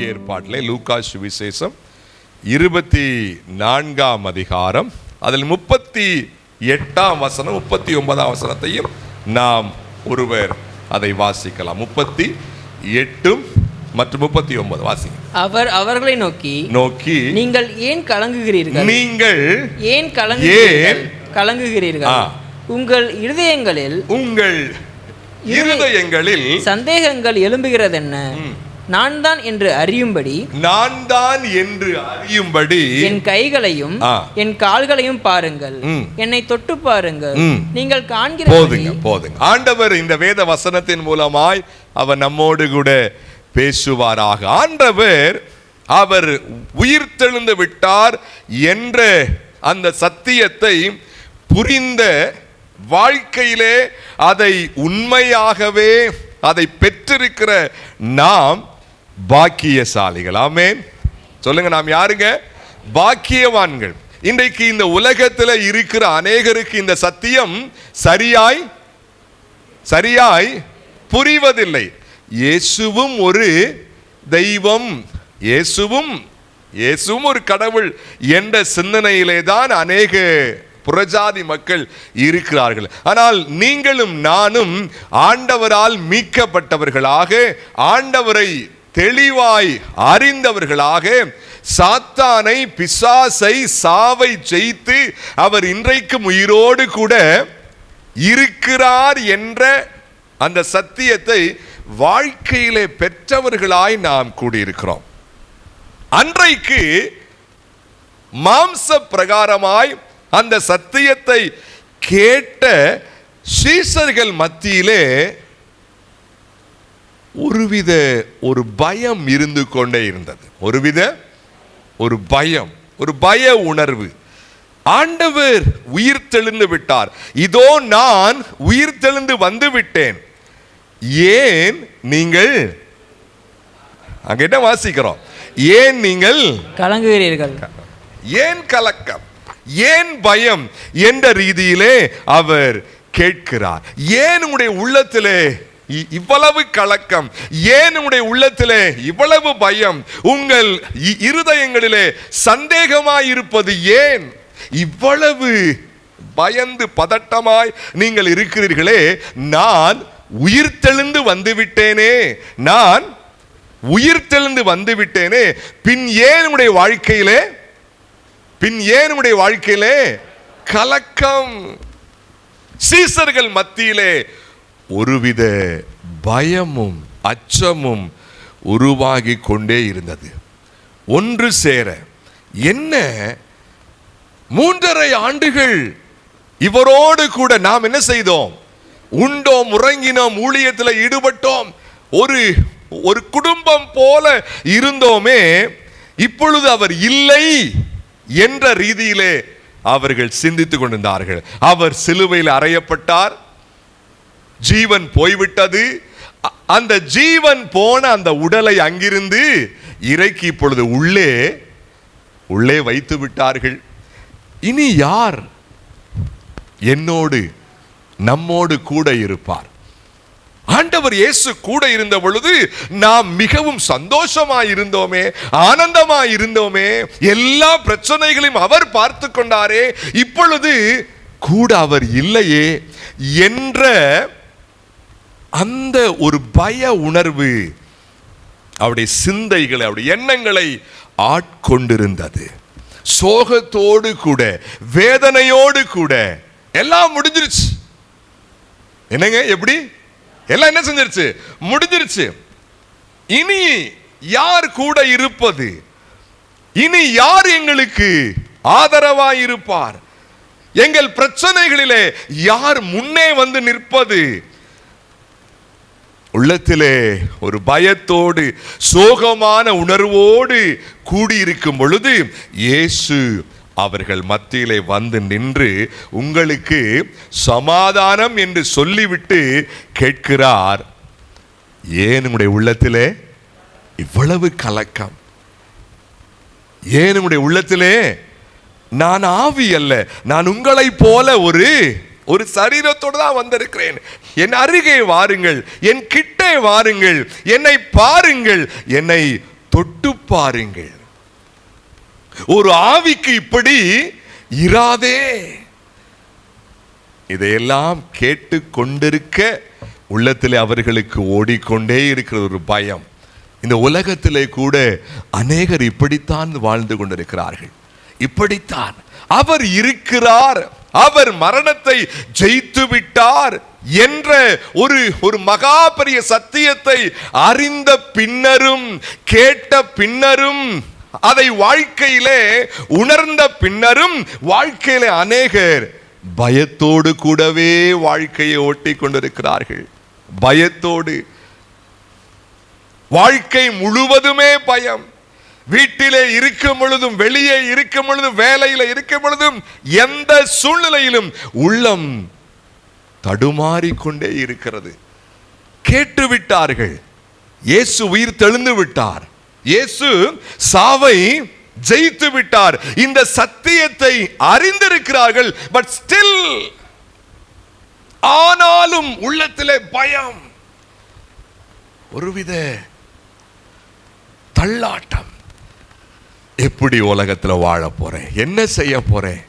புதிய ஏற்பாட்டிலே லூக்கா சுவிசேஷம் 24ஆம் அதிகாரம் அதில் 38ஆம் வசனம் 39ஆம் வசனத்தையும் நாம் ஒருவர் அதை வாசிக்கலாம். 38 மற்றும் 39 வாசிங்க. அவர் அவர்களை நோக்கி நீங்கள் ஏன் கலங்குகிறீர்கள்? நீங்கள் ஏன் கலங்குகிறீர்கள்? உங்கள் இருதயங்களில் சந்தேகங்கள் எழும்புகிறது என்ன? நான் தான் என்று அறியும்படி என் கைகளையும் என் கால்களையும் பாருங்கள், என்னை தொட்டு பாருங்கள், நீங்கள் காண்கிற. போதுங்க. ஆண்டவர் இந்த வேத வசனத்தின் மூலமாய் அவர் நம்மோடு கூட பேசுவாராக. ஆண்டவர் அவர் உயிர்த்தெழுந்து விட்டார் என்ற அந்த சத்தியத்தை புரிந்த வாழ்க்கையிலே அதை உண்மையாகவே அதை பெற்றிருக்கிற நாம் பாக்கியசாலிகள். ஆமென் சொல்லுங்க. நாம் யாருங்க? பாக்கியவான்கள். இன்றைக்கு இந்த உலகத்தில் இருக்கிற அநேகருக்கு இந்த சத்தியம் சரியாய் புரிவதில்லை. இயேசுவும் ஒரு தெய்வம், இயேசுவும் ஒரு கடவுள் என்ற சிந்தனையிலே தான் அநேக புறஜாதி மக்கள் இருக்கிறார்கள். ஆனால் நீங்களும் நானும் ஆண்டவரால் மீட்கப்பட்டவர்களாக, ஆண்டவரை தெளிவாய் அறிந்தவர்களாக, சாத்தானை பிசாசை சாவை ஜெயித்து அவர் இன்றைக்கும் உயிரோடு கூட இருக்கிறார் என்ற அந்த சத்தியத்தை வாழ்க்கையிலே பெற்றவர்களாய் நாம் கூடியிருக்கிறோம். அன்றைக்கு மாம்ச பிரகாரமாய் அந்த சத்தியத்தை கேட்ட சீஷர்கள் மத்தியிலே ஒரு பயம் இருந்து கொண்டே இருந்தது. ஒரு பய உணர்வு. ஆண்டவர் உயிர்த்தெழுந்து விட்டார், இதோ நான் உயிர்த்தெழுந்து வந்து விட்டேன், ஏன் நீங்கள் அங்க என்ன வாசிக்கிறோம்? ஏன் நீங்கள் கலங்குகிறீர்கள்? ஏன் கலக்கம், ஏன் பயம் என்ற ரீதியிலே அவர் கேட்கிறார். ஏன் உடைய உள்ளத்திலே இவ்வளவு கலக்கம், ஏன் உடைய உள்ளத்திலே இவ்வளவு பயம், உங்கள் இருதயங்களிலே சந்தேகமாயிருப்பது ஏன்? இவ்வளவு பயந்து பதட்டமாய் நீங்கள் இருக்கிறீர்களே, நான் உயிர்த்தெழுந்து வந்துவிட்டேனே, பின் ஏன் உடைய வாழ்க்கையிலே கலக்கம்? சீசர்கள் மத்தியிலே ஒருவித பயமும் அச்சமும் உருவாகி கொண்டே இருந்தது. ஒன்று சேர என்ன 3.5 ஆண்டுகள் இவரோடு கூட நாம் என்ன செய்தோம்? உண்டோம், உறங்கினோம், ஊழியத்தில் ஈடுபட்டோம், ஒரு குடும்பம் போல இருந்தோமே. இப்பொழுது அவர் இல்லை என்ற ரீதியிலே அவர்கள் சிந்தித்துக் கொண்டிருந்தார்கள். அவர் சிலுவையில் அறையப்பட்டார், ஜீவன் போய்விட்டது. அந்த ஜீவன் போன அந்த உடலை அங்கிருந்து இறக்கி இப்பொழுது உள்ளே வைத்து விட்டார்கள். இனி யார் நம்மோடு கூட இருப்பார்? ஆண்டவர் இயேசு கூட இருந்த பொழுது நாம் மிகவும் சந்தோஷமாய் இருந்தோமே, ஆனந்தமாய் இருந்தோமே, எல்லா பிரச்சனைகளையும் அவர் பார்த்து கொண்டாரே. இப்பொழுது கூட அவர் இல்லையே என்ற அந்த ஒரு பய உணர்வு அவருடைய சிந்தைகளை, அவருடைய எண்ணங்களை ஆட்கொண்டிருந்தது. சோகத்தோடு கூட, வேதனையோடு கூட எல்லாம் முடிஞ்சிருச்சு. என்னங்க, எப்படி எல்லாம் என்ன செஞ்சிருச்சு? முடிஞ்சிருச்சு. இனி யார் கூட இருப்பது? இனி யார் எங்களுக்கு ஆதரவாய் இருப்பார்? எங்கள் பிரச்சனைகளிலே யார் முன்னே வந்து நிற்பது? உள்ளத்திலே ஒரு பயத்தோடு, சோகமான உணர்வோடு கூடியிருக்கும் பொழுது இயேசு அவர்கள் மத்தியிலே வந்து நின்று உங்களுக்கு சமாதானம் என்று சொல்லிவிட்டு கேட்கிறார், ஏன் உடைய உள்ளத்திலே இவ்வளவு கலக்கம்? ஏன் உடைய உள்ளத்திலே? நான் ஆவி அல்ல, நான் உங்களை போல ஒரு சரீரத்தோடு தான் வந்திருக்கிறேன். என் அருகே வாருங்கள், என் கிட்டே வாருங்கள், என்னை பாருங்கள், என்னை தொட்டு பாருங்கள். ஒரு ஆவிக்கு இப்படி இராதே. இதையெல்லாம் கேட்டு கொண்டிருக்க உள்ளத்திலே அவர்களுக்கு ஓடிக்கொண்டே இருக்கிற ஒரு பயம். இந்த உலகத்திலே கூட அநேகர் இப்படித்தான் வாழ்ந்து கொண்டிருக்கிறார்கள். இப்படித்தான் அவர் இருக்கிறார், அவர் மரணத்தை ஜெயித்து விட்டார் என்ற ஒரு மகா பெரிய சத்தியத்தை அறிந்த பின்னரும், கேட்ட பின்னரும், அதை வாழ்க்கையிலே உணர்ந்த பின்னரும் வாழ்க்கையிலே அநேகர் பயத்தோடு கூடவே வாழ்க்கையை ஓட்டி கொண்டிருக்கிறார்கள். பயத்தோடு வாழ்க்கை முழுவதுமே பயம். வீட்டிலே இருக்கும் பொழுதும், வெளியே இருக்கும் பொழுதும், வேலையில இருக்கும் பொழுதும், எந்த சூழ்நிலையிலும் உள்ளம் தடுமாறிக்கொண்டே இருக்கிறது. கேட்டுவிட்டார்கள், இயேசு உயிர் தெழுந்து விட்டார், இயேசு சாவை ஜெயித்து விட்டார், இந்த சத்தியத்தை அறிந்திருக்கிறார்கள். பட் ஸ்டில், ஆனாலும் உள்ளத்திலே பயம், ஒருவித தள்ளாட்டம். எப்படி உலகத்துல வாழ போறேன், என்ன செய்ய போறேன்,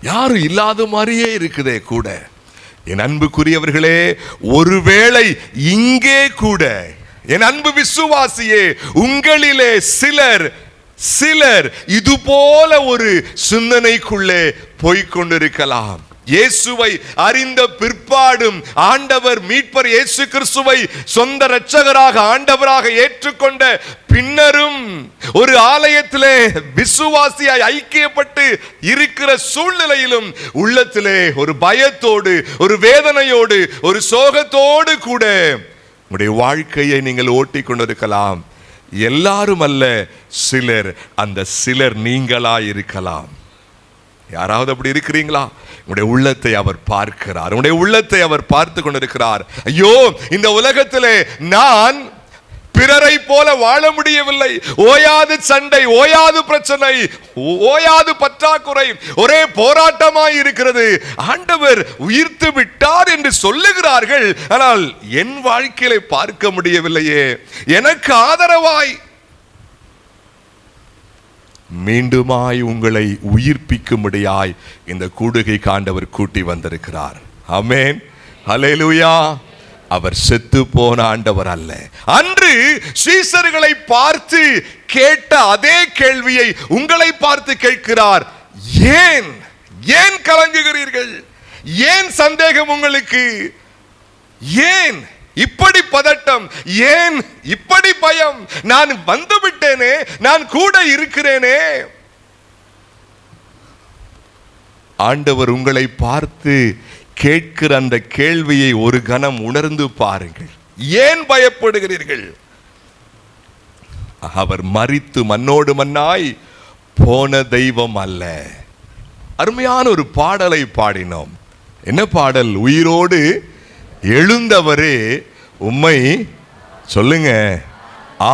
யாரும் இல்லாத மாதிரியே இருக்குதே கூட. என் அன்புக்குரியவர்களே, ஒருவேளை இங்கே கூட என் அன்பு விசுவாசியே, உங்களிலே சிலர் இது போல ஒரு சிந்தனைக்குள்ளே போய்கொண்டிருக்கலாம். இயேசுவை அறிந்த பிற்பாடும், ஆண்டவர் மீட்பர் இயேசு கிறிஸ்துவை சொந்த இரட்சகராக ஆண்டவராக ஏற்றுக்கொண்ட பின்னரும், ஒரு ஆலயத்திலே விசுவாசியாய் ஐக்கியப்பட்டு இருக்கிற சூழ்நிலையிலும் உள்ளத்திலே ஒரு பயத்தோடு, ஒரு வேதனையோடு, ஒரு சோகத்தோடு கூட உங்களுடைய வாழ்க்கையை நீங்கள் ஓட்டிக் கொண்டிருக்கலாம். எல்லாரும் அல்ல, சிலர். அந்த சிலர் நீங்களா இருக்கலாம். யாராவது அப்படி இருக்கிறீங்களா? உங்களுடைய உள்ளத்தை அவர் பார்க்கிறார், உங்களுடைய உள்ளத்தை அவர் பார்த்து கொண்டிருக்கிறார். ஐயோ, இந்த உலகத்திலே நான் பிறரை போல வாழ முடியவில்லை. ஓயாது சண்டை, ஓயாது பிரச்சனை, ஓயாது பற்றாக்குறை, ஒரே போராட்டமாய் இருக்கிறது. ஆண்டவர் உயிர்த்து விட்டார் என்று சொல்லுகிறார்கள், ஆனால் என் வாழ்க்கையில பார்க்க முடியவில்லையே. எனக்கு ஆதரவாய் மீண்டுமாய் உங்களை உயிர்ப்பிக்கும்படியாய் இந்த கூடுகை ஆண்டவர் கூட்டி வந்திருக்கிறார். ஆமென், ஹல்லேலூயா. அவர் செத்து போன ஆண்டவர் அல்ல. அன்று சீசர்களை பார்த்து கேட்ட அதே கேள்வியை உங்களை பார்த்து கேட்கிறார். ஏன் கலங்குகிறீர்கள்? ஏன் சந்தேகம் உங்களுக்கு? ஏன் இப்படி பதட்டம்? ஏன் இப்படி பயம்? நான் வந்து விட்டேனே, நான் கூட இருக்கிறேனே. ஆண்டவர் உங்களை பார்த்து கேட்கிற அந்த கேள்வியை ஒரு கணம் உணர்ந்து பாருங்கள். ஏன் பயப்படுகிறீர்கள்? அவர் மரித்து மண்ணோடு மண்ணாய் போன தெய்வம் அல்ல. அருமையான ஒரு பாடலை பாடினோம். என்ன பாடல்? உயிரோடு எழுந்தவரே உம்மை சொல்லுங்க.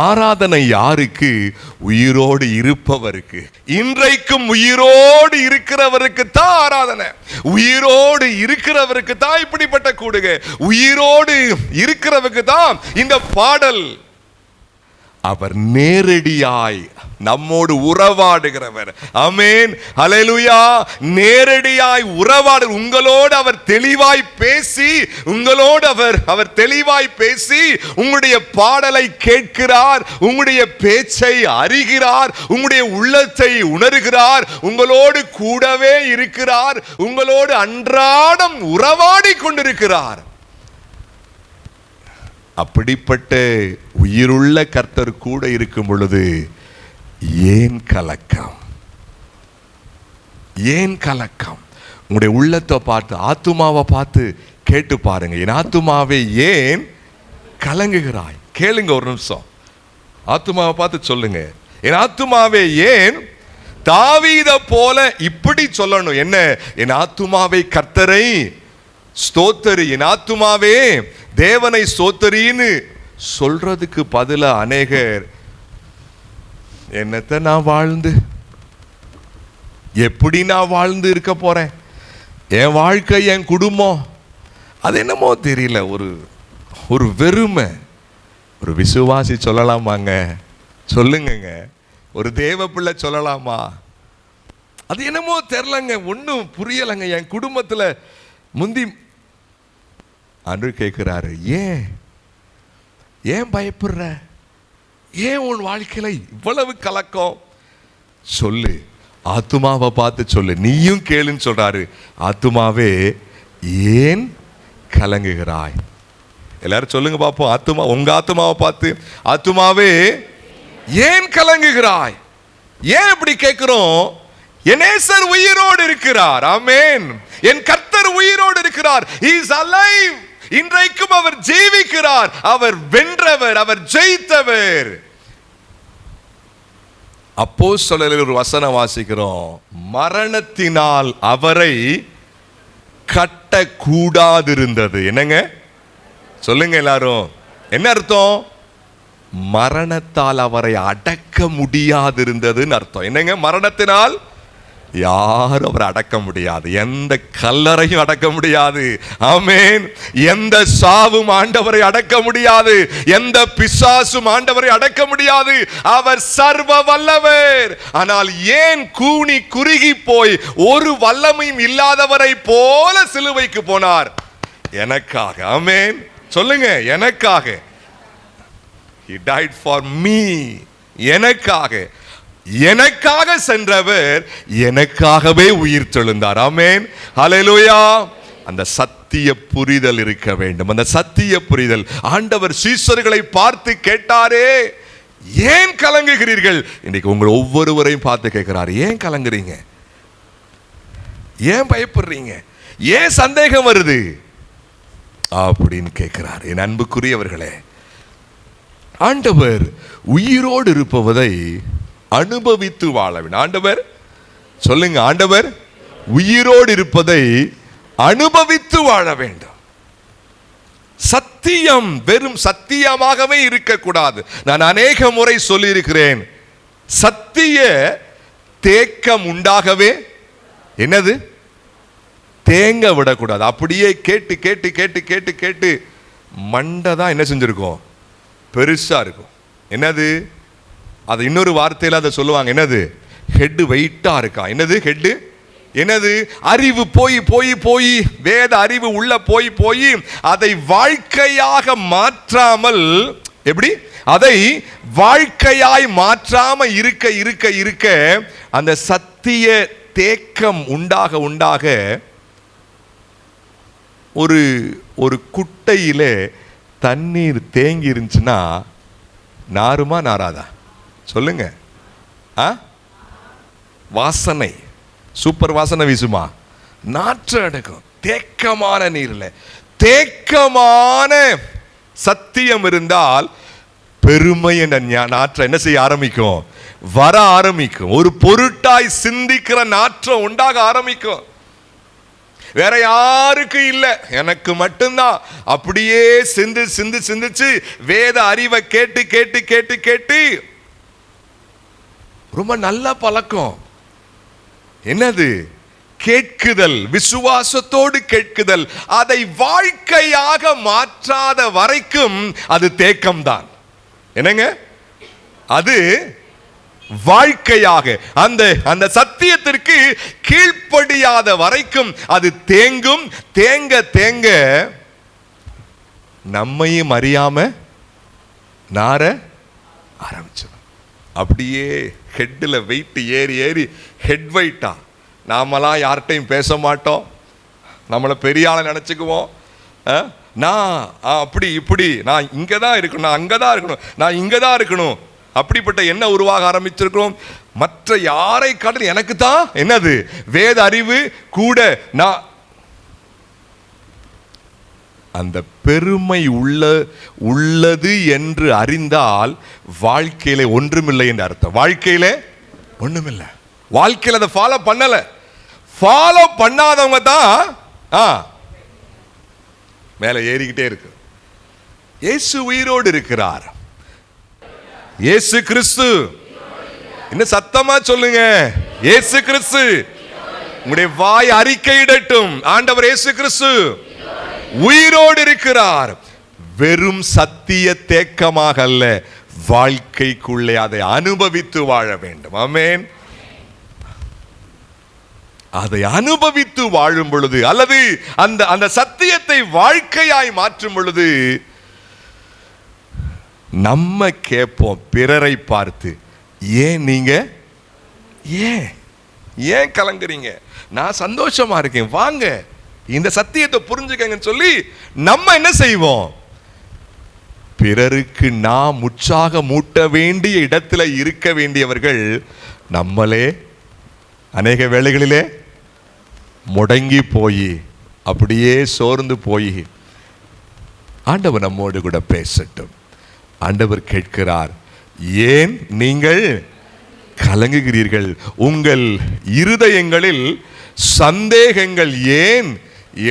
ஆராதனை யாருக்கு? உயிரோடு இருப்பவருக்கு. இன்றைக்கும் உயிரோடு இருக்கிறவருக்கு தான் ஆராதனை. உயிரோடு இருக்கிறவருக்கு தான் இப்படிப்பட்ட கூடுகை. உயிரோடு இருக்கிறவருக்கு தான் இந்த பாடல். அவர் நேரடியாய் நம்மோடு உறவாடுகிறவர். ஆமென், ஹல்லேலூயா. நேரடியாய் உறவாடு. உங்களோடு அவர் தெளிவாய் பேசி, உங்களோடு அவர் தெளிவாய் பேசி உங்களுடைய பாடலை கேட்கிறார், உங்களுடைய பேச்சை அறிகிறார், உங்களுடைய உள்ளத்தை உணர்கிறார், உங்களோடு கூடவே இருக்கிறார், உங்களோடு அன்றாடம் உறவாடி கொண்டிருக்கிறார். அப்படிப்பட்ட உயிருள்ள கர்த்தர் கூட இருக்கும் பொழுது ஏன் கலக்கம்? ஏன் கலக்கம்? உங்களுடைய உள்ளத்தை பார்த்து, ஆத்துமாவை பார்த்து கேட்டு பாருங்க. என் ஆத்துமாவே ஏன் கலங்குகிறாய்? கேளுங்க ஒரு நிமிஷம். ஆத்துமாவை பார்த்து சொல்லுங்க, என் ஆத்துமாவே ஏன்? தாவீதை போல இப்படி சொல்லணும். என்ன? என் ஆத்துமாவை கர்த்தரை ஸ்தோத்தரி, என் ஆத்துமாவே தேவனை ஸ்தோத்தரின்னு சொல்றதுக்கு பதிலா அநேகர் என்னத்தை நான் வாழ்ந்து, எப்படி நான் வாழ்ந்து இருக்க போறேன், என் வாழ்க்கை, என் குடும்பம், அது என்னமோ தெரியல, ஒரு வெறுமை. ஒரு விசுவாசி சொல்லலாமாங்க, சொல்லுங்க, ஒரு தேவ பிள்ளை சொல்லலாமா? அது என்னமோ தெரிலங்க, ஒன்றும் புரியலைங்க. என் குடும்பத்தில் முந்தி அன்று கேட்கிறாரு, ஏன் பயப்படுற? ஏன் உன் வாழ்க்கையில இவ்வளவு கலக்கம்? சொல்லு, ஆத்துமாவை பார்த்து சொல்லு, நீயும் கேளுன்னு சொல்றாரு. ஆத்துமாவே ஏன் கலங்குகிறாய்? எல்லாரும் சொல்லுங்க பாப்போம். ஆத்துமா, உங்க ஆத்துமாவை பார்த்து, ஆத்துமாவே ஏன் கலங்குகிறாய்? ஏன் இப்படி கேட்கிறோம்? என் நேசர் உயிரோடு இருக்கிறார். ஆமென். என் கர்த்தர் உயிரோடு இருக்கிறார். He is alive. இன்றைக்கும் அவர் ஜீவிக்கிறார். அவர் வென்றவர், அவர் ஜெயித்தவர். அப்போஸ்தலரில் ஒரு வசனம் வாசிக்கிறோம், மரணத்தினால் அவரை கட்டக்கூடாதிருந்தது. என்னங்க சொல்லுங்க எல்லாரும், என்ன அர்த்தம்? மரணத்தால் அவரை அடக்க முடியாதிருந்ததுன்னு அர்த்தம். என்னங்க? மரணத்தினால் யாரும் அவரை அடக்க முடியாது. எந்த கல்லறையும் அடக்க முடியாது. ஆமென். எந்த சாவும் ஆண்டவரை அடக்க முடியாது. எந்த பிசாசும் ஆண்டவரை அடக்க முடியாது. அவர் சர்வ வல்லவர். ஆனால் ஏன் கூனி குறுகி போய் ஒரு வல்லமையும் இல்லாதவரை போல சிலுவைக்கு போனார்? எனக்காக. ஆமென். சொல்லுங்க, எனக்காக. He died for me. எனக்காக சென்றவர் எனக்காகவே உயிர் தெழுந்தார். ஆமென். ஹல்லேலூயா. அந்த சத்திய புரிதல் இருக்க வேண்டும். அந்த சத்திய புரிதல். ஆண்டவர் சீஷர்களை பார்த்து கேட்டாரே, ஏன் கலங்குகிறீர்கள்? இன்னைக்கு உங்கள் ஒவ்வொருவரையும் பார்த்து கேட்கிறார், ஏன் கலங்குறீங்க? ஏன் பயப்படுறீங்க? ஏன் சந்தேகம் வருது அப்படின்னு கேட்கிறார். என் அன்புக்குரியவர்களே, ஆண்டவர் உயிரோடு இருப்பதை அனுபவித்து வாழ வேண்டும். ஆண்டவர் சொல்லுங்க, ஆண்டவர் உயிரோடு இருப்பதை அனுபவித்து வாழ வேண்டும். சத்தியம் வெறும் சத்தியமாகவே இருக்கக்கூடாது. நான் அநேக முறை சொல்லி இருக்கிறேன், சத்திய தேக்கம் உண்டாகவே என்னது தேங்க விடக்கூடாது. அப்படியே கேட்டு கேட்டு கேட்டு கேட்டு கேட்டு மண்டை தான் என்ன செஞ்சிருக்கோம், பெருசா இருக்கும். என்னது? அது இன்னொரு வார்த்தையில அதை சொல்லுவாங்க, என்னது? ஹெட் வெயிட்டா இருக்கா. என்னது ஹெட்? என்னது? அறிவு போய் போய் போய், வேத அறிவு உள்ள போய் போய் அதை வாழ்க்கையாக மாற்றாமல், எப்படி அதை வாழ்க்கையாய் மாற்றாம இருக்க இருக்க இருக்க அந்த சத்திய தேக்கம் உண்டாக உண்டாக ஒரு குட்டையிலே தண்ணீர் தேங்கி இருந்துச்சுன்னா நாருமா நாராதா? சொல்லுங்க. வாசனை சூப்பர் வாசனை வீசுமா? நாற்று அடக்கும். தேக்கமான நீர்ல தேக்கமான சத்தியம் இருந்தால் பெருமை என்ற நாற்றம் என்ன செய்ய ஆரம்பிக்கும்? வர ஆரம்பிக்கும். ஒரு பொருட்டாய் சிந்திக்கிற நாற்றம் உண்டாக ஆரம்பிக்கும். வேற யாருக்கு இல்ல, எனக்கு மட்டும்தான். அப்படியே சிந்து சிந்து சிந்திச்சு வேத அறிவை கேட்டு கேட்டு கேட்டு கேட்டு ரொம்ப நல்ல பழக்கம். என்னது? கேட்குதல், விசுவாசத்தோடு கேட்குதல். அதை வாழ்க்கையாக மாற்றாத வரைக்கும் அது தேக்கம்தான். என்னங்க? அது வாழ்க்கையாக அந்த சத்தியத்திற்கு கீழ்ப்படியாத வரைக்கும் அது தேங்கும். தேங்க தேங்க நம்மையும் அறியாம நார ஆரம்பிச்சிடும். அப்படியே ஹெட்ல வெயிட் ஏறி ஏறி ஹெட் வெயிட்டா. நாமெல்லாம் யார்கிட்டையும் பேச மாட்டோம். நம்மளை பெரிய ஆளை நினைச்சுக்குவோம். நான் அப்படி இப்படி, நான் இங்கதான் இருக்கணும், நான் அங்கதான் இருக்கணும், நான் இங்கதான் இருக்கணும். அப்படிப்பட்ட என்ன உருவாக ஆரம்பிச்சிருக்கிறோம். மற்ற யாரை காட்டிலும் எனக்கு தான் என்னது வேத அறிவு கூட. நான் அந்த பெருமை உள்ளது என்று அறிந்தால் வாழ்க்கையில ஒன்றுமில்லை என்று அர்த்தம். வாழ்க்கையில ஒண்ணுமில்லை. வாழ்க்கையில அதை ஃபாலோ பண்ணல. ஃபாலோ பண்ணாதவங்க தான் மேல ஏறிக்கிட்டே இருக்கு. இயேசு உயிரோடு இருக்கிறார். இயேசு கிறிஸ்து. இன்னும் சத்தமா சொல்லுங்க, இயேசு கிறிஸ்து. உங்களுடைய வாய் அறிக்கையிடட்டும், ஆண்டவர் இயேசு கிறிஸ்து உயிரோடு இருக்கிறார். வெறும் சத்திய தேக்கமாக அல்ல, வாழ்க்கைக்குள்ளே அதை அனுபவித்து வாழ வேண்டும். ஆமென். அதை அனுபவித்து வாழும் பொழுது, அல்லது அந்த அந்த சத்தியத்தை வாழ்க்கையாய் மாற்றும் பொழுது, நம்ம கேட்போம் பிறரை பார்த்து, ஏன் நீங்க ஏன் கலங்குறீங்க? நான் சந்தோஷமா இருக்கேன், வாங்க இந்த சத்தியத்தை புரிஞ்சுக்கங்கன்னு சொல்லி நம்ம என்ன செய்வோம்? பிறருக்கு நாம் உற்சாகம் மூட்ட வேண்டிய இடத்துல இருக்க வேண்டியவர்கள் நம்மளே அநேக வேளைகளிலே முடங்கி போய் அப்படியே சோர்ந்து போய், ஆண்டவர் நம்மோடு கூட பேசட்டும். ஆண்டவர் கேட்கிறார், ஏன் நீங்கள் கலங்குகிறீர்கள்? உங்கள் இருதயங்களில் சந்தேகங்கள் ஏன்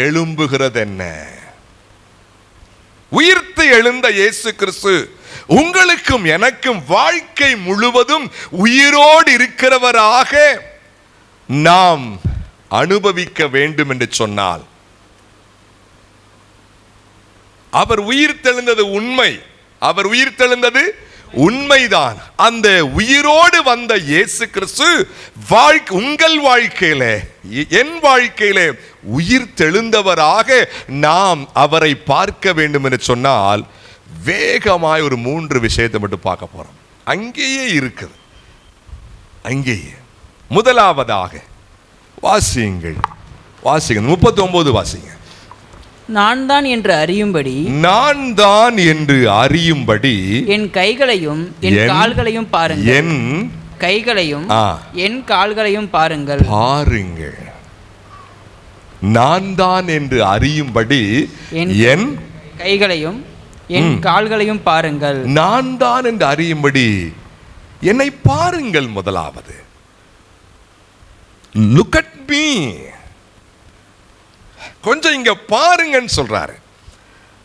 எழும்புகிறதென்ன? உயிர்த்து எழுந்த இயேசு கிறிஸ்து உங்களுக்கும் எனக்கும் வாழ்க்கை முழுவதும் உயிரோடு இருக்கிறவராக நாம் அனுபவிக்க வேண்டும் என்று சொன்னால், அவர் உயிர்த்தெழுந்தது உண்மை, அவர் உயிர்த்தெழுந்தது உண்மைதான். அந்த உயிரோடு வந்த இயேசு கிறிஸ்து உங்கள் வாழ்க்கையில, என் வாழ்க்கையில உயிர்த்தெழுந்தவராக நாம் அவரை பார்க்க வேண்டும் என்று சொன்னால், வேகமாய் ஒரு 3 விஷயத்தை மட்டும் பார்க்க போறோம். அங்கேயே இருக்குது, அங்கேயே. முதலாவதாக வாசியுங்கள், 39 வாசிங்க. நான் தான் என்று அறியும்படி, நான் தான் என்று அறியும்படி என் கைகளையும் என் கால்களையும் பாருங்கள். என் கைகளையும் என் கால்களையும் பாருங்கள். பாருங்கள். நான் தான் என்று அறியும்படி என் கைகளையும் என் கால்களையும் பாருங்கள். நான் தான் என்று அறியும்படி என்னை பாருங்கள். முதலாவது, look at me. கொஞ்சம் இங்க பாருங்கன்னு சொல்றாரு.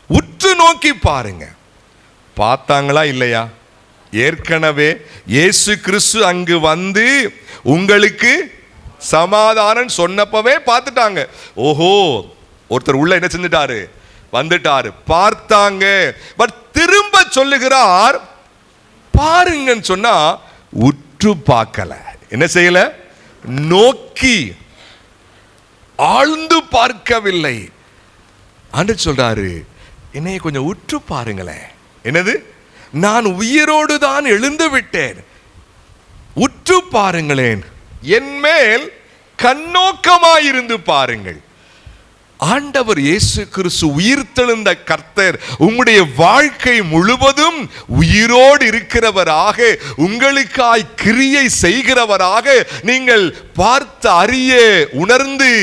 உற்று நோக்கி பாருங்க. பார்த்தாங்களா இல்லையா? ஏற்கனவே இயேசு கிறிஸ்து அங்கு வந்து உங்களுக்கு சமாதானம் சொன்னப்பவே பார்த்துட்டாங்க. ஓஹோ, ஒருத்தர் உள்ள என்ன செஞ்சுட்டாரு? வந்துட்டாரு, பார்த்தாங்க. பட் திரும்ப சொல்லுகிறார், பாருங்கன்னு சொன்னா உற்று பார்க்கல. என்ன செய்யல? நோக்கி ஆழ்ந்து பார்க்கவில்லை. ஆண்டு சொல்றாரு, என்னைய கொஞ்சம் உற்று பாருங்களேன். என்னது? நான் உயிரோடு தான் எழுந்து விட்டேன், உற்று பாருங்களேன், என் மேல் கண்ணோக்கமாயிருந்து பாருங்கள். ஆண்டவர் இயேசு கிறிஸ்து உயிர்த்தெழுந்த கர்த்தர் உங்களுடைய வாழ்க்கை முழுவதும் உயிரோடு இருக்கிறவராக, உங்களுக்காய் கிரியை செய்கிறவராக நீங்கள் பார்த்து அறிய உணர்ந்து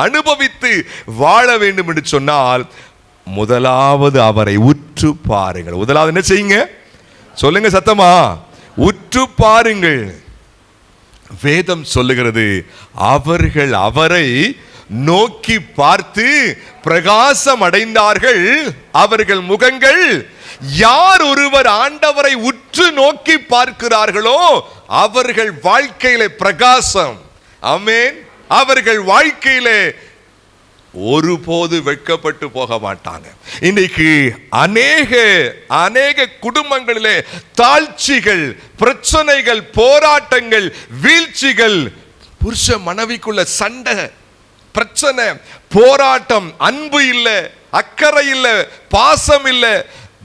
அனுபவித்து வாழ வேண்டும் என்று சொன்னால், முதலாவது அவரை உற்று பாருங்கள். முதலாவது என்ன செய்யுங்க? சொல்லுங்க சத்தமா, உற்று பாருங்கள். வேதம் சொல்லுகிறது, அவர்கள் அவரை நோக்கி பார்த்து பிரகாசம் அடைந்தார்கள், அவர்கள் முகங்கள். யார் ஒருவர் ஆண்டவரை உற்று நோக்கி பார்க்கிறார்களோ அவர்கள் வாழ்க்கையிலே பிரகாசம். ஆமென். அவர்கள் வாழ்க்கையிலே ஒருபோது வெட்கப்பட்டு போக மாட்டாங்க. இன்னைக்கு அநேக குடும்பங்களிலே தாழ்ச்சிகள், பிரச்சனைகள், போராட்டங்கள், வீழ்ச்சிகள், புருஷ மனைவிக்குள்ள சண்டை, பிரச்சனை, போராட்டம், அன்பு இல்ல, அக்கறை இல்ல, பாசம் இல்ல.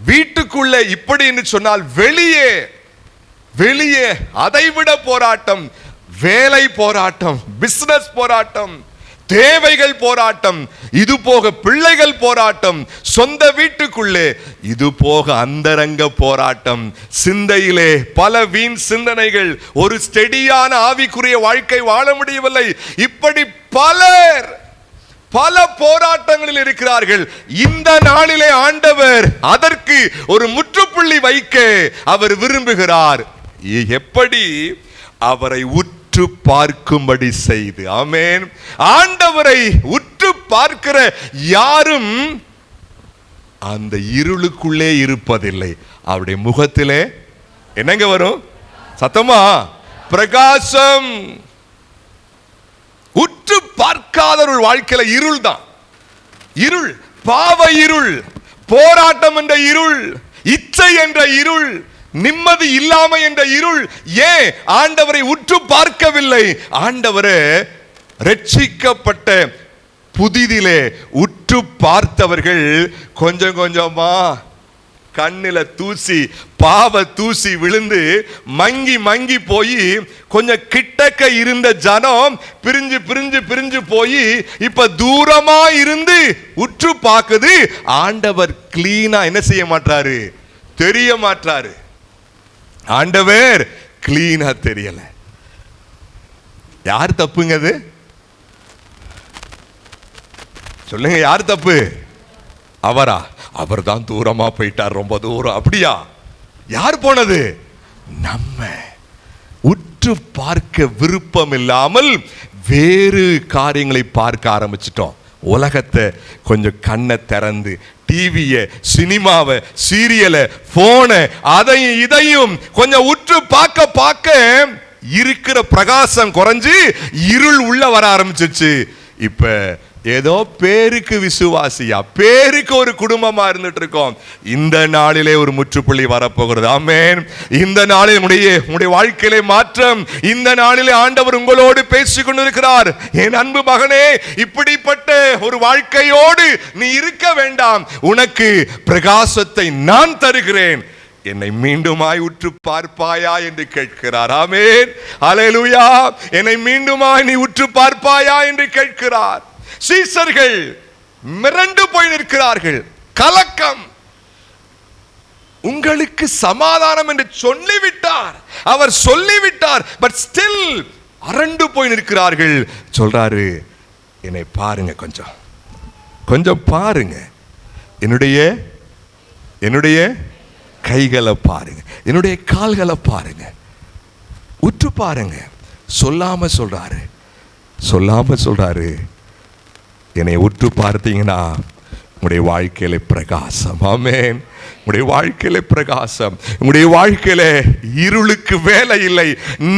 வீட்டுக்குள்ள இப்படி என்று சொன்னால் வெளியே அதைவிட போராட்டம், வேலை போராட்டம், பிசினஸ் போராட்டம், தேவைகள் போராட்டம், இது போக பிள்ளைகள் போராட்டம், சொந்த வீட்டுக்குள்ளே இது போக அந்தரங்க போராட்டம், சிந்தையிலே பல வீண் சிந்தனைகள், ஒரு ஸ்டெடியான ஆவிக்குரிய வாழ்க்கை வாழ முடியவில்லை. இப்படி பல போராட்டங்களில் இருக்கிறார்கள். இந்த நாளிலே ஆண்டவர் அதற்கு ஒரு முற்றுப்புள்ளி வைக்க அவர் விரும்புகிறார். எப்படி? அவரை உற்று பார்க்கும்படி செய்து. ஆமென். ஆண்டவரை உற்று பார்க்கிற யாரும் அந்த இருளுக்குள்ளே இருப்பதில்லை. அவருடைய முகத்திலே என்னங்க வரும்? சத்தமா, பிரகாசம். உற்று பார்க்காதவர்கள் வாழ்க்கையில இருள் தான். இருள், பாவ இருள், போராட்டம் என்ற இருள், இச்சை என்ற இருள், நிம்மதி இல்லாம என்ற இருள். ஏன் ஆண்டவரை உற்று பார்க்கவில்லை? ஆண்டவரை ரட்சிக்கப்பட்ட புதிதிலே உற்று பார்த்தவர்கள் கொஞ்சம் கொஞ்சமா கண்ணில தூசி, பாவ தூசி விழுந்து மங்கி மங்கி போய் கொஞ்சம் கிட்டக்க இருந்த ஜனம் பிரிஞ்சு பிரிஞ்சு பிரிஞ்சு போய் இப்ப தூரமா இருந்து உற்று பார்க்குது. ஆண்டவர் கிளீனா என்ன செய்ய மாட்டாரு? தெரிய மாட்டாரு. ஆண்டவர் கிளீனா தெரியல. யார் தப்புங்க அது? சொல்லுங்க, யார் தப்பு? அவரா? அவர் தான் தூரமா போயிட்டார், ரொம்ப தூரம். அப்படியா? யார் போனது? நம்ம. உற்று பார்க்க விருப்பம் இல்லாமல் வேறு காரியங்களை பார்க்க ஆரம்பிச்சிட்டோம். உலகத்தை கொஞ்சம் கண்ணை திறந்து டிவியை, சினிமாவை, சீரியலை, போனை, அதையும் இதையும் கொஞ்சம் உற்று பார்க்க பார்க்க இருக்கிற பிரகாசம் குறைஞ்சு இருள் உள்ள வர ஆரம்பிச்சிச்சு. இப்ப ஏதோ பேருக்கு விசுவாசியா, பேருக்கு ஒரு குடும்பமா இருந்துட்டு இருக்கோம். இந்த நாளிலே ஒரு முற்றுப்புள்ளி வரப்போகிறது. ஆமென். இந்த நாளில் உங்களுடைய வாழ்க்கையிலே மாற்றம். இந்த நாளிலே ஆண்டவர் உங்களோடு பேசிக் கொண்டிருக்கிறார். என் அன்பு மகனே, இப்படிப்பட்ட ஒரு வாழ்க்கையோடு நீ இருக்க வேண்டாம். உனக்கு பிரகாசத்தை நான் தருகிறேன். என்னை மீண்டுமாய் உற்று பார்ப்பாயா என்று கேட்கிறார். ஆமென். அல்லேலூயா. என்னை மீண்டுமாய் நீ உற்று பார்ப்பாயா என்று கேட்கிறார். சீசர்கள் மிரண்டு போய் நிற்கிறார்கள். கலக்கம். உங்களுக்கு சமாதானம் என்று சொல்லிவிட்டார், அவர் சொல்லிவிட்டார். பட் ஸ்டில் அரண்டு போய் நிற்கிறார்கள். சொல்றாரு, என்னை பாருங்க, கொஞ்சம் கொஞ்சம் பாருங்க, என்னுடைய கைகளை பாருங்க, என்னுடைய கால்களை பாருங்க, உற்று பாருங்க. சொல்லாம சொல்றாரு, என்னை உற்று பார்த்தீங்கன்னா உங்களுடைய வாழ்க்கையில பிரகாசம். ஆமென். உங்களுடைய வாழ்க்கையில பிரகாசம். உங்களுடைய வாழ்க்கையில இருளுக்கு வேலை இல்லை.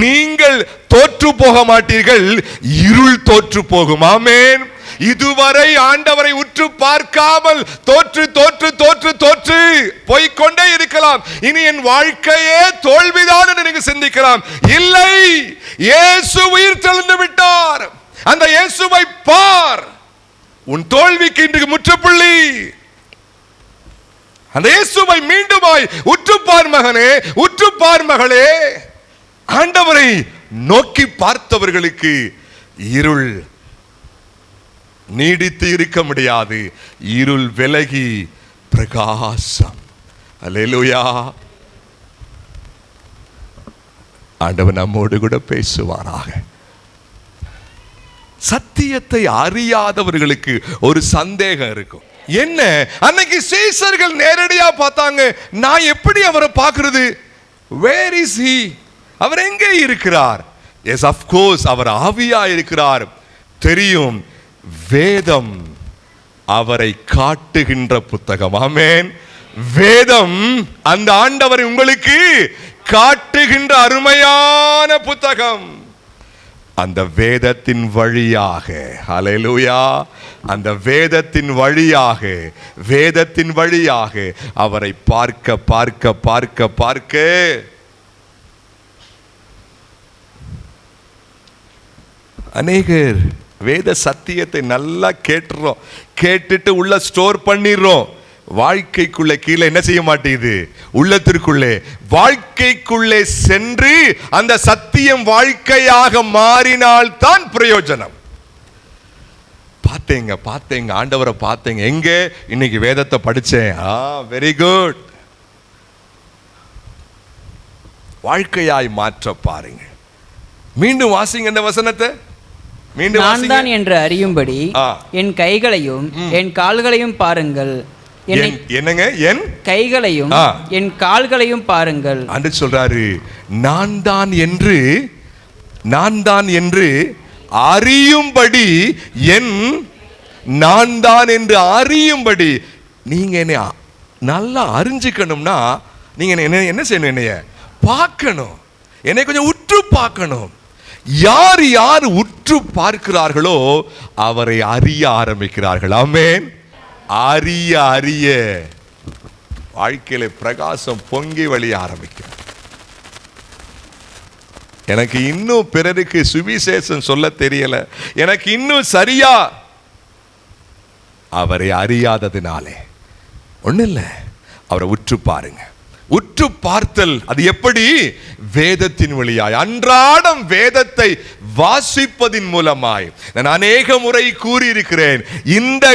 நீங்கள் தோற்று போக மாட்டீர்கள், இருள் தோற்று போகும். ஆமென். இதுவரை ஆண்டவரை உற்று பார்க்காமல் தோற்று தோற்று தோற்று தோற்று போய்கொண்டே இருக்கலாம். இனி என் வாழ்க்கையே தோல்விதான் என்று நீங்க சிந்திக்கலாம். இல்லை, இயேசு உயிர் தெழுந்து விட்டார். அந்த இயேசுவை பார். உன் தோல்விக்கு இன்றைக்கு முற்றுப்புள்ளி. அந்த இயேசுவை மீண்டுமாய் உற்றுப்பார் மகனே, உற்றுப்பார் மகளே. ஆண்டவரை நோக்கி பார்த்தவர்களுக்கு இருள் நீடித்து இருக்க முடியாது. இருள் விலகி பிரகாசம். அல்லேலூயா. ஆண்டவர் நம்மோடு கூட பேசுவாராக. சத்தியத்தை அறியாதவர்களுக்கு ஒரு சந்தேகம் இருக்கும். என்ன, அன்னைக்கு சீசர்கள் நேரடியா பார்த்தாங்க. நான் எப்படி அவரை பார்க்கிறது? Where is he? அவர் எங்கே இருக்கிறார்? Yes, of course, அவர் ஆவியா இருக்கிறார். தெரியும், வேதம் அவரை காட்டுகின்ற புத்தகம். ஆமென். வேதம் அந்த ஆண்டவரை உங்களுக்கு காட்டுகின்ற அருமையான புத்தகம். அந்த வேதத்தின் வழியாக, ஹல்லேலூயா, அந்த வேதத்தின் வழியாக அவரை பார்க்க பார்க்க பார்க்க பார்க்க அநேகர் வேத சத்தியத்தை நல்லா கேட்டுறோம், கேட்டுட்டு உள்ள ஸ்டோர் பண்ணிடுறோம். வாழ்க்கைக்குள்ளே கீழே என்ன செய்ய மாட்டேங்குது? உள்ளத்திற்குள்ளே, வாழ்க்கைக்குள்ளே சென்று அந்த சத்தியம் வாழ்க்கையாக மாறினால் தான் பிரயோஜனம். பார்த்தேங்க ஆண்டவரை பார்த்தேங்க. எங்க? இன்னைக்கு வேதத்தை படிச்சேன். Very good. வாழ்க்கையாய் மாற்ற பாருங்க. மீண்டும் வாசிங்க இந்த வசனத்தை. நான் தான் என்று அறியும்படி என் கைகளையும் என் கால்களையும் பாருங்கள். என்னங்க? என் கைகளையும் என் கால்களையும் பாருங்கள் என்று சொல்றாரு. நான் தான் என்று அறியும்படி, நான் தான் என்று அறியும்படி. நீங்க என்ன நல்லா அறிஞ்சுக்கணும்னா நீங்க என்ன செய்யணும்? என்னைய பார்க்கணும், என்னை கொஞ்சம் உற்று பார்க்கணும். யார் யார் உற்று பார்க்கிறார்களோ அவரை அறிய ஆரம்பிக்கிறார்கள். ஆமென். அறிய அறிய வாழ்க்கையில பிரகாசம் பொங்கி வழிய ஆரம்பிக்கும். எனக்கு இன்னும் பிறருக்கு சுவிசேஷம் சொல்ல தெரியல, எனக்கு இன்னும் சரியா அவரை அறியாததினாலே ஒண்ணு இல்லை, அவரை உற்று பாருங்க. உற்று பார்த்தல் அது எப்படி? வேதத்தின் வழியாய், அன்றாடம் வேதத்தை வாசிப்பதின் மூலமாய். நான் அநேக முறை கூறியிருக்கிறேன், இந்த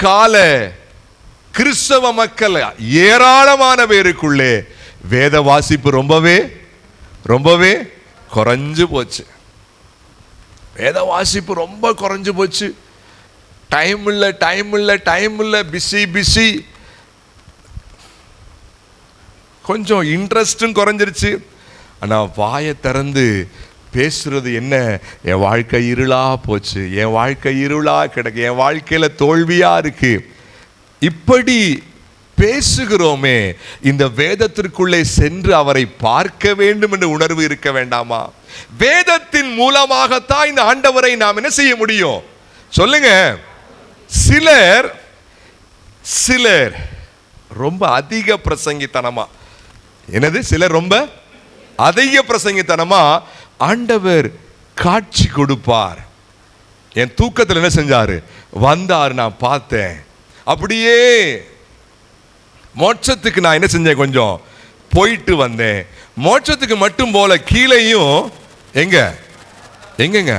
கால கிறிஸ்தவ மக்கள் ஏராளமான பேருக்குள்ளே வேத வாசிப்பு ரொம்பவே குறைஞ்சு போச்சு. வேத வாசிப்பு ரொம்ப குறைஞ்சு போச்சு. டைம் இல்லை, பிஸி. கொஞ்சம் இன்ட்ரெஸ்டும் குறைஞ்சிருச்சு. ஆனால் வாயை திறந்து பேசுறது என்ன? என் வாழ்க்கை இருளா போச்சு, என் வாழ்க்கை இருளா கிடக்கு, என் வாழ்க்கையில தோல்வியா இருக்கு. இப்படி பேசுகிறோமே, இந்த வேதத்திற்குள்ளே சென்று அவரை பார்க்க வேண்டும் என்ற உணர்வு இருக்க வேண்டாமா? வேதத்தின் மூலமாகத்தான் இந்த ஆண்டவரை நாம் என்ன செய்ய முடியும்? சொல்லுங்க. சிலர் ரொம்ப அதிக பிரசங்கித்தனமா, என்னது? சிலர் ரொம்ப அதிக பிரசங்கித்தனமா ஆண்டவர் காட்சி கொடுப்பார். என் தூக்கத்தில் என்ன செஞ்சாரு? வந்தார், நான் பார்த்தேன். அப்படியே மோட்சத்துக்கு நான் என்ன செஞ்சேன்? கொஞ்சம் போயிட்டு வந்தேன். மோட்சத்துக்கு மட்டும் போல கீழையும் எங்கங்க?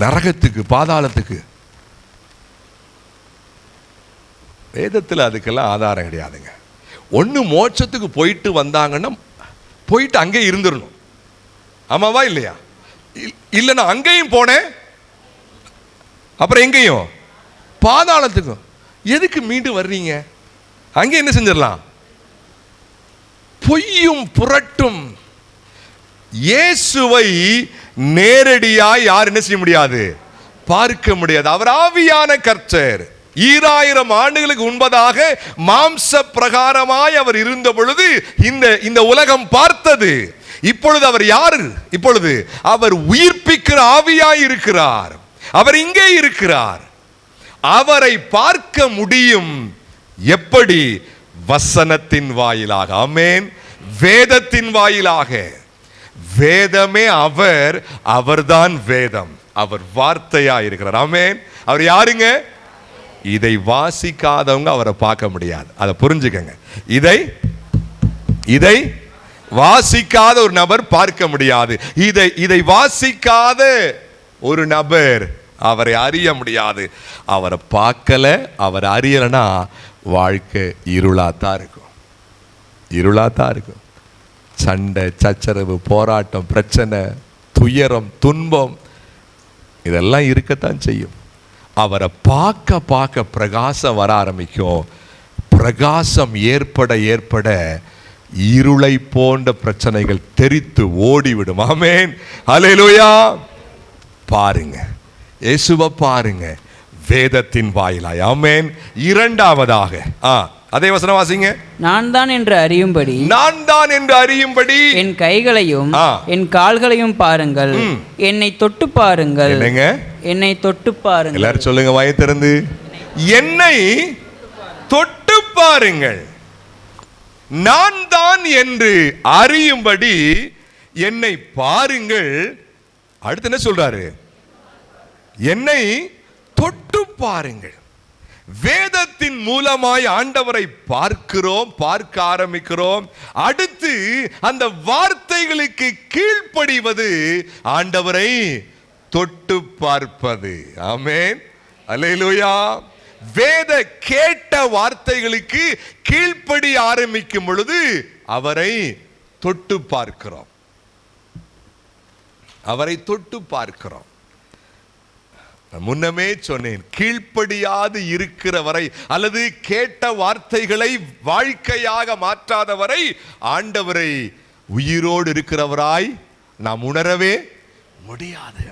நரகத்துக்கு, பாதாளத்துக்கு. வேதத்தில் அதுக்கெல்லாம் ஆதாரம் கிடையாதுங்க. ஒன்று மோட்சத்துக்கு போயிட்டு வந்தாங்கன்னா போயிட்டு அங்கே இருந்துடணும். ஆமாவா இல்லையா? இல்லை, நான் அங்கேயும் போனேன், அப்புறம் எங்கேயும் பாதாளத்துக்கும். எதுக்கு மீண்டு வர்றீங்க? அங்கே என்ன செஞ்சிடலாம்? பொய்யும் புரட்டும் இயேசுவை நேரடியாய் யார் என்ன செய்ய முடியாது? பார்க்க முடியாது. அவர் ஆவியான கர்த்தர். 2000 ஆண்டுகளுக்கு முன்பதாக மாம்ச பிரகாரமாய் அவர் இருந்த பொழுது இந்த உலகம் பார்த்தது. இப்பொழுது அவர் யாரு? இப்பொழுது அவர் உயிர்ப்பிக்கிற ஆவியாய் இருக்கிறார். அவர் இங்கே இருக்கிறார். அவரை பார்க்க முடியும். எப்படி? வசனத்தின் வாயிலாக. ஆமென். வேதத்தின் வாயிலாக. வேதமே அவர்தான் வேதம். அவர் வார்த்தையா இருக்கிறார். ஆமென். அவர் யாருங்க? இதை வாசிக்காதவங்க அவரை பார்க்க முடியாது. அதை புரிஞ்சுக்கங்க. இதை வாசிக்காத ஒரு நபர் பார்க்க முடியாது. இதை வாசிக்காத ஒரு நபர் அவரை அறிய முடியாது. அவரை பார்க்கல, அவர் அறியலனா வாழ்க்கை இருளாத்தான் இருக்கும். சண்டை, சச்சரவு, போராட்டம், பிரச்சனை, துயரம், துன்பம் இதெல்லாம் இருக்கத்தான் செய்யும். அவரை பார்க்க பிரகாசம் வர ஆரம்பிக்கும். பிரகாசம் ஏற்பட இருளை போன்ற பிரச்சனைகள் தெரித்து ஓடிவிடும். ஆமென். ஹல்லேலூயா. பாருங்க, இயேசுவை பாருங்க வேதத்தின் வாயிலாய். ஆமென். இரண்டாவதாக அதே வசனம் வாசிங்க. நான் தான் என்று அறியும்படி என் கைகளையும் என் கால்களையும் பாருங்கள், என்னை தொட்டு பாருங்கள். என்னை தொட்டு பாருங்கள். எல்லாரும் சொல்லுங்க வாயை திறந்து. என்னை தொட்டு பாருங்கள். நான் தான் என்று அறியும்படி என்னை பாருங்கள். அடுத்து என்ன சொல்றாரு? என்னை தொட்டு பாருங்கள். வேதத்தின் மூலமாய் ஆண்டவரை பார்க்க ஆரம்பிக்கிறோம். அடுத்து அந்த வார்த்தைகளுக்கு கீழ்ப்படிவது ஆண்டவரை தொட்டு பார்ப்பது. ஆமென். அல்லேலூயா. வேத கேட்ட வார்த்தைகளுக்கு கீழ்ப்படி ஆரம்பிக்கும் பொழுது அவரை தொட்டு பார்க்கிறோம். முன்னமே சொன்னேன், கீழ்ப்படியாது இருக்கிற வரை அல்லது கேட்ட வார்த்தைகளை வாழ்க்கையாக மாற்றாத வரை ஆண்டவரை உயிரோடு இருக்கிறவராய் நாம் உணரவே முடியாது.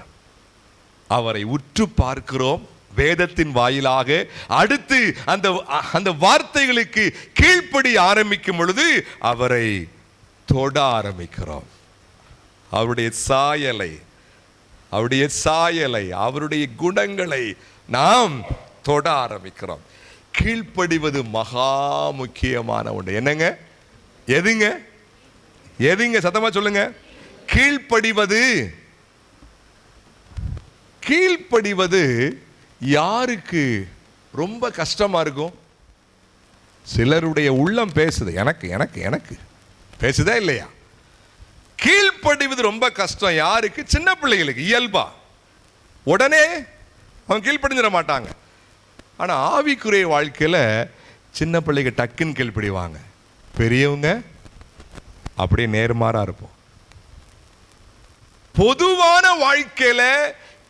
அவரை உற்று பார்க்கிறோம் வேதத்தின் வாயிலாக. அடுத்து அந்த வார்த்தைகளுக்கு கீழ்ப்படி ஆரம்பிக்கும் பொழுது அவரை தொட ஆரம்பிக்கிறோம். அவருடைய சாயலை அவருடைய குணங்களை நாம் தொட ஆரம்பிக்கிறோம். கீழ்ப்படிவது மகா முக்கியமான ஒன்று. என்னங்க? எதுங்க? எதுங்க? சத்தமா சொல்லுங்க. கீழ்ப்படிவது. கீழ்ப்படிவது யாருக்கு ரொம்ப கஷ்டமா இருக்கும்? சிலருடைய உள்ளம் பேசுது, எனக்கு எனக்கு எனக்கு பேசுதா இல்லையா? கீழ்ப்படிவது ரொம்ப கஷ்டம். யாருக்கு? சின்ன பிள்ளைகளுக்கு. இயல்பா உடனே அவங்க கீழ்ப்படிஞ்சிட மாட்டாங்க. ஆனா ஆவிக்குரிய வாழ்க்கையில சின்ன பிள்ளைங்க டக்குன்னு கீழ்ப்படிவாங்க, பெரியவங்க அப்படியே நேர்மாறா இருப்போம். பொதுவான வாழ்க்கையில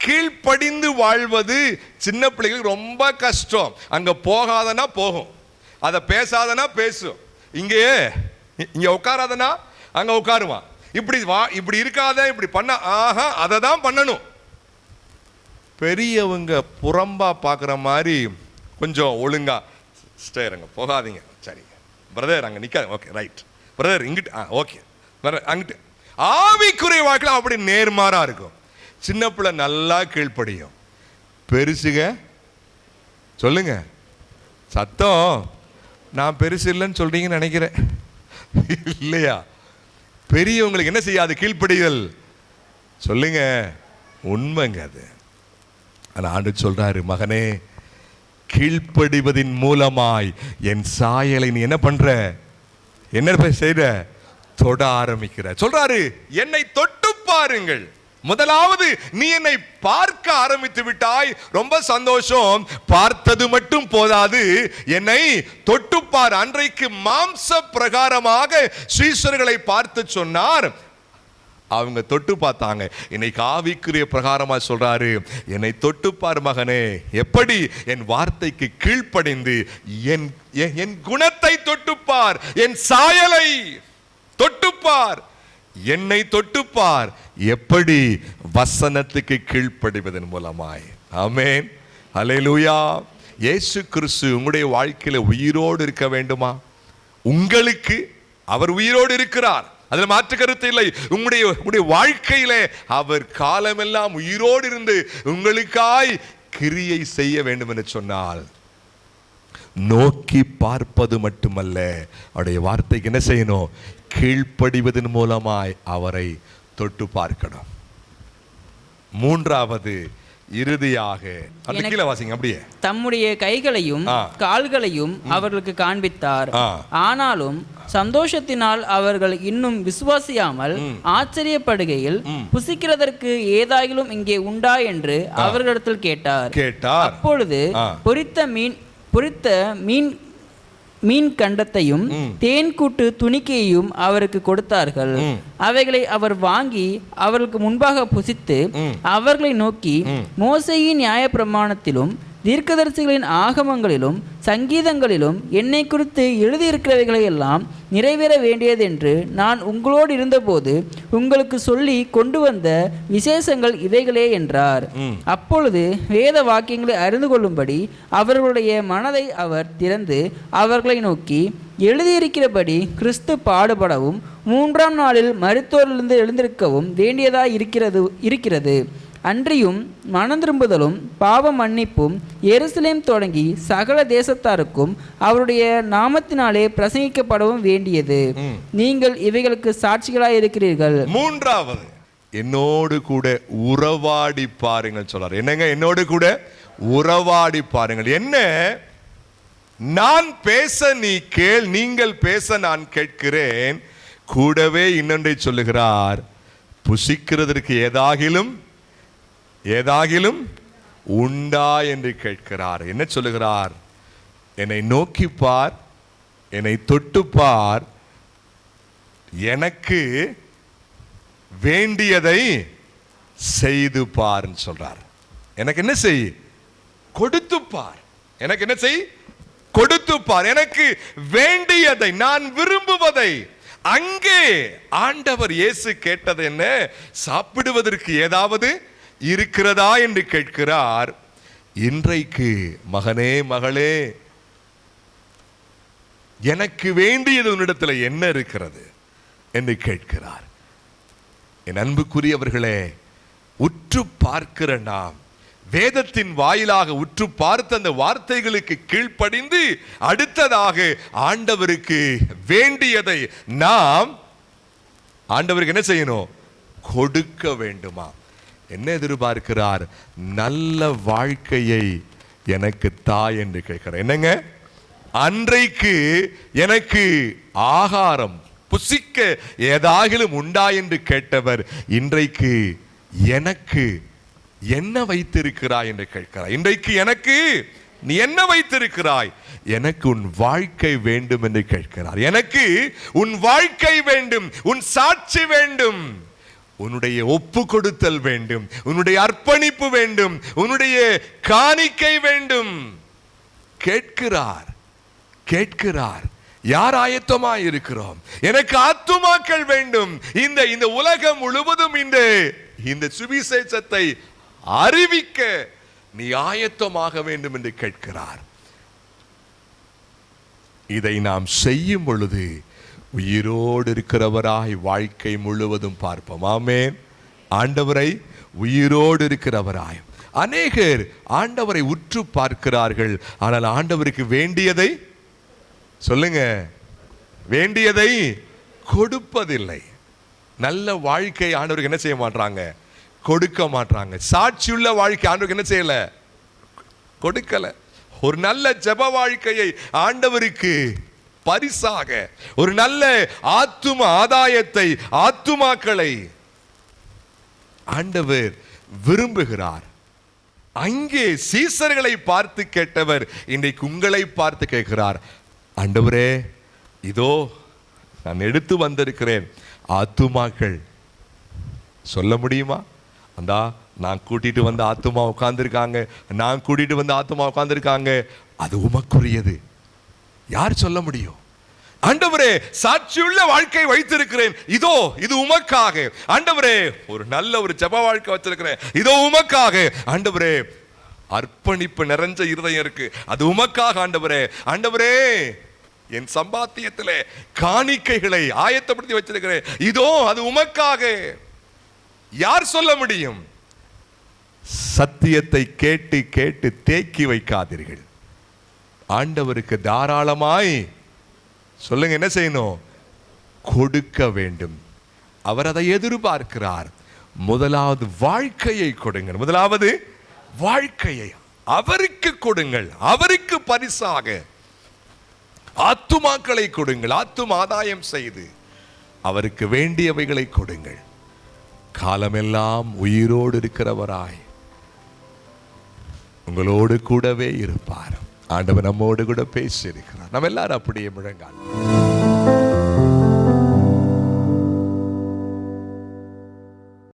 கீழ்ப்படிந்து வாழ்வது சின்ன பிள்ளைகளுக்கு ரொம்ப கஷ்டம். அங்க போகாதனா போகும், அதை பேசாதனா பேசும், இங்க உட்காராதனா அங்க உட்காருவான், இப்படி இருக்காத, இப்படி பண்ண, ஆஹா அதை தான் பண்ணணும். பெரியவங்க புறம்பா பார்க்குற மாதிரி கொஞ்சம் ஒழுங்கா ஸ்டேருங்க, போகாதீங்க, சரிங்க பிரதர், அங்கே நிற்காது, ஓகே ரைட் பிரதர், இங்கிட்டு ஓகே அங்கிட்டு. ஆவிக்குரிய வாழ்க்கையில் அப்படி நேர்மாறா இருக்கும். சின்ன பிள்ளை நல்லா கீழ்ப்படியும், பெருசுக சொல்லுங்க சத்தம். நான் பெருசு இல்லைன்னு சொல்றீங்கன்னு நினைக்கிறேன், இல்லையா? பெரியவங்களுக்கு என்ன செய்யாது? கீழ்ப்படிதல். சொல்லுங்க, உண்மைங்க அது. ஆனால் ஆண்டவர் சொல்றாரு, மகனே, கீழ்ப்படிவதின் மூலமாய் என் சாயலை நீ என்ன பண்ற, என்ன செய்ற, தொட ஆரம்பிக்கிற. சொல்றாரு, என்னை தொட்டு பாருங்கள். முதலாவது நீ என்னை பார்க்க ஆரம்பித்து விட்டாய், ரொம்ப சந்தோஷம். பார்த்தது மட்டும் போதாது, என்னை தொட்டுப்பார். அன்றைக்கு மாம்ச பிரகாரமாக சீஷர்களை பார்த்து சொன்னார், அவங்க தொட்டு பார்த்தாங்க. இன்னைக்கு ஆவிக்குரிய பிரகாரமா சொல்றாரு, என்னை தொட்டுப்பார் மகனே. எப்படி? என் வார்த்தைக்கு கீழ்ப்படிந்து என் குணத்தை தொட்டுப்பார், என் சாயலை தொட்டுப்பார், என்னை தொட்டுப்பார். எப்படி? வசனத்துக்கு கீழ்ப்படிவதன் மூலமாய். ஆமென், அல்லேலூயா. இயேசு கிறிஸ்து உங்களுடைய வாழ்க்கையில உயிரோடு இருக்க வேண்டுமா? உங்களுக்கு அவர் உயிரோடு இருக்கிறார், அதில் மாற்று கருத்து இல்லை. உங்களுடைய வாழ்க்கையிலே அவர் காலமெல்லாம் உயிரோடு இருந்து உங்களுக்காய் கிரியை செய்ய வேண்டும் என்று சொன்னால், நோக்கி பார்ப்பது மட்டுமல்ல, அவருடைய வார்த்தைக்கு என்ன செய்யணும்? கீழ்ப்படிவதன் மூலமாய் அவரை தொட்டு பார்க்கணும். மூன்றாவது, இறுதியாக கீழே வாசிங்க அப்படியே, தம்முடைய கைகளையும் கால்களையும் அவர்களுக்கு காண்பித்தார். ஆனாலும் சந்தோஷத்தினால் அவர்கள் இன்னும் விசுவாசியாமல் ஆச்சரியப்படுகையில், புசிக்கிறதற்கு ஏதாயிலும் இங்கே உண்டா என்று அவர்களிடத்தில் கேட்டார். அப்பொழுது பொரித்த மீன் கண்டத்தையும் தேன் கூட்டு துணிக்கையையும் அவருக்கு கொடுத்தார்கள். அவைகளை அவர் வாங்கி அவர்களுக்கு முன்பாக புசித்து அவர்களை நோக்கி, மோசேயின் நியாயப்பிரமாணத்திலும் தீர்க்கதரிசிகளின் ஆகமங்களிலும் சங்கீதங்களிலும் என்னை குறித்து எழுதியிருக்கிறவைகளை எல்லாம் நிறைவேற வேண்டியது என்று நான் உங்களோடு இருந்தபோது உங்களுக்கு சொல்லி கொண்டு வந்த விசேஷங்கள் இவைகளே என்றார். அப்பொழுது வேத வாக்கியங்களை அறிந்து கொள்ளும்படி அவர்களுடைய மனதை அவர் திறந்து அவர்களை நோக்கி, எழுதியிருக்கிறபடி கிறிஸ்து பாடுபடவும் 3ஆம் நாளில் மரித்தோரிலிருந்து எழுந்திருக்கவும் வேண்டியதாய் இருக்கிறது. அன்றியும் மனந்திரும்புதலும் பாவ மன்னிப்பும் எருசலேம் தொடங்கி சகல தேசத்தாருக்கும் அவருடைய நாமத்தினாலே பிரசங்கிக்கப்படவும் வேண்டியது. நீங்கள் இவைகளுக்கு சாட்சிகளாய் இருக்கிறீர்கள். மூன்றாவது, என்னோடு கூட உறவாடி பாருங்கள் சொல்றார். என்னங்க? என்னோடு கூட உறவாடி பாருங்கள். என்ன? நான் பேச நீ கேள், நீங்கள் பேச நான் கேட்கிறேன். கூடவே இன்னொன்றை சொல்லுகிறார், புசிக்கிறதற்கு ஏதாகிலும் உண்டா என்று கேட்கிறார். என்ன சொல்லுகிறார்? என்னை நோக்கி பார், என்னை தொட்டு பார், எனக்கு வேண்டியதை செய்து பார் சொல்றார். எனக்கு என்ன செய்? கொடுத்து பார். எனக்கு என்ன செய்? கொடுத்து பார். எனக்கு வேண்டியதை, நான் விரும்புவதை. அங்கே ஆண்டவர் இயேசு கேட்டது என்ன? சாப்பிடுவதற்கு ஏதாவது இருக்கிறதா என்று கேட்கிறார். இன்றைக்கு மகனே, மகளே, எனக்கு வேண்டியது உன்னிடத்தில் என்ன இருக்கிறது என்று கேட்கிறார். என் அன்புக்குரியவர்களே, உற்று பார்க்கிற நாம் வேதத்தின் வாயிலாக உற்று பார்த்த அந்த வார்த்தைகளுக்கு கீழ்ப்படிந்து அடுத்ததாக ஆண்டவருக்கு வேண்டியதை நாம் ஆண்டவருக்கு என்ன செய்யணும்? கொடுக்க வேண்டுமா? என்ன எதிர்பார்க்கிறார்? நல்ல வாழ்க்கையை எனக்கு தா என்று கேட்கிறார். என்னங்க? அன்றைக்கு எனக்கு ஆகாரம் புசிக்க ஏதாகிலும் உண்டா என்று கேட்டவர் இன்றைக்கு எனக்கு என்ன வைத்திருக்கிறாய் என்று கேட்கிறார். இன்றைக்கு எனக்கு நீ என்ன வைத்திருக்கிறாய்? எனக்கு உன் வாழ்க்கை வேண்டும் என்று கேட்கிறார். எனக்கு உன் வாழ்க்கை வேண்டும், உன் சாட்சி வேண்டும், உன்னுடைய ஒப்பு கொடுத்தல் வேண்டும், உன்னுடைய அர்ப்பணிப்பு வேண்டும், உன்னுடைய காணிக்கை வேண்டும். கேட்கிறார். யார் ஆயத்தமாய் இருக்கிறோம்? எனக்கு ஆத்துமாக்கள் வேண்டும். இந்த உலகம் முழுவதும் இந்த சுவிசேஷத்தை அறிவிக்க நீ ஆயத்தமாக வேண்டும் என்று கேட்கிறார். இதை நாம் செய்யும் பொழுது உயிரோடு இருக்கிறவராய் வாழ்க்கை முழுவதும் பார்ப்போம். ஆமென். ஆண்டவரை உயிரோடு இருக்கிறவராய். அநேகர் ஆண்டவரை உற்று பார்க்கிறார்கள், ஆனால் ஆண்டவருக்கு வேண்டியதை சொல்லுங்க, வேண்டியதை கொடுப்பதில்லை. நல்ல வாழ்க்கை ஆண்டவருக்கு என்ன செய்ய மாட்டாங்க? கொடுக்க மாட்டாங்க. சாட்சியுள்ள வாழ்க்கை ஆண்டவருக்கு என்ன செய்யல? கொடுக்கல. ஒரு நல்ல ஜெப வாழ்க்கையை ஆண்டவருக்கு பரிசாக, ஒரு நல்ல ஆத்தும ஆதாயத்தை, ஆத்துமாக்களை ஆண்டவர் விரும்புகிறார். அங்கே சீசர்களை பார்த்து கேட்டவர் இன்றைக்கு உங்களை பார்த்து கேட்கிறார். ஆண்டவரே, இதோ நான் எடுத்து வந்திருக்கிறேன் ஆத்துமாக்கள். சொல்ல முடியுமா? அந்தா நான் கூட்டிட்டு வந்த ஆத்துமா உட்கார்ந்துருக்காங்க, நான் கூட்டிட்டு வந்த ஆத்துமா உட்கார்ந்துருக்காங்க, அது உமக்குரியது. யார் சொல்ல முடியும்? ஆண்டவரே, சாட்சியுள்ள வாழ்க்கை வைத்திருக்கிறேன், இதோ இது உமக்காக. ஆண்டவரே, ஒரு நல்ல ஒரு ஜெப வாழ்க்கை வச்சிருக்கிறேன், இதோ உமக்காக. ஆண்டவரே, அர்ப்பணிப்பு நிறைஞ்ச இருதயம் இருக்கு, அது உமக்காக. ஆண்டவரே, ஆண்டவரே, என் சம்பாத்தியத்திலே காணிக்கைகளை ஆயத்தப்படுத்தி வச்சிருக்கிறேன், இதோ அது உமக்காக. யார் சொல்ல முடியும்? சத்தியத்தை கேட்டு கேட்டு தேக்கி வைக்காதீர்கள். ஆண்டவருக்கு தாராளமாய் சொல்லுங்க, என்ன செய்யணும்? கொடுக்க வேண்டும். அவர் அதை எதிர்பார்க்கிறார். முதலாவது வாழ்க்கையை கொடுங்கள். முதலாவது வாழ்க்கையை அவருக்கு கொடுங்கள். அவருக்கு பரிசாக ஆத்துமாக்களை கொடுங்கள். ஆத்தும ஆதாயம் செய்து அவருக்கு வேண்டியவைகளை கொடுங்கள். காலமெல்லாம் உயிரோடு இருக்கிறவராய் உங்களோடு கூடவே இருப்பார். ஆண்டவர் நம்மோடு கூட பேசி இருக்கிறார். நம்ம எல்லாரும் அப்படியே முழங்கால்